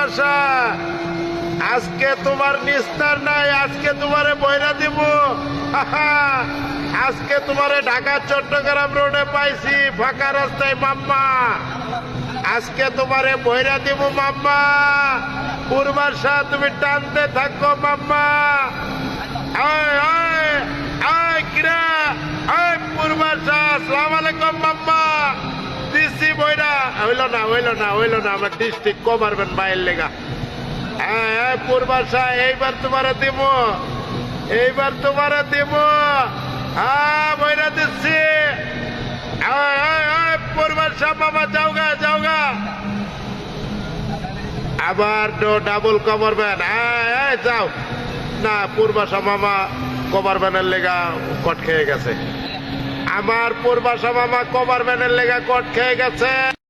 পূর্বাশা, আজকে তোমার নিস্তার নাই, আজকে তোমারে বইরা দিব। আজকে তোমারে ঢাকা চট্টগ্রাম রোডে পাইছি, ফাঁকা রাস্তায় মাম্মা। আজকে তোমারে বইরা দিব মাম্মা। পূর্বাশা তুমি টানতে থাকো মাম্মা। কিরা পূর্বাশা, আসসালাম আলাইকুম মাম্মা। দিছি বইরা, হইল না আমার ডিস্ট্রিক্ট কমারবেন বাইরের লেগা। পূর্বাশা, এইবার তোমারে দিব, হ্যাঁ বইরা দিচ্ছি। পূর্বাশা মামা, যাওগা। আবার ডাবল কভার ভ্যান, যাও না। পূর্বাশা মামা কভার ভ্যানের লেগা কট খেয়ে গেছে। আমার পূর্বাশা মামা কভার ভ্যানের লেগা কট খেয়ে গেছে।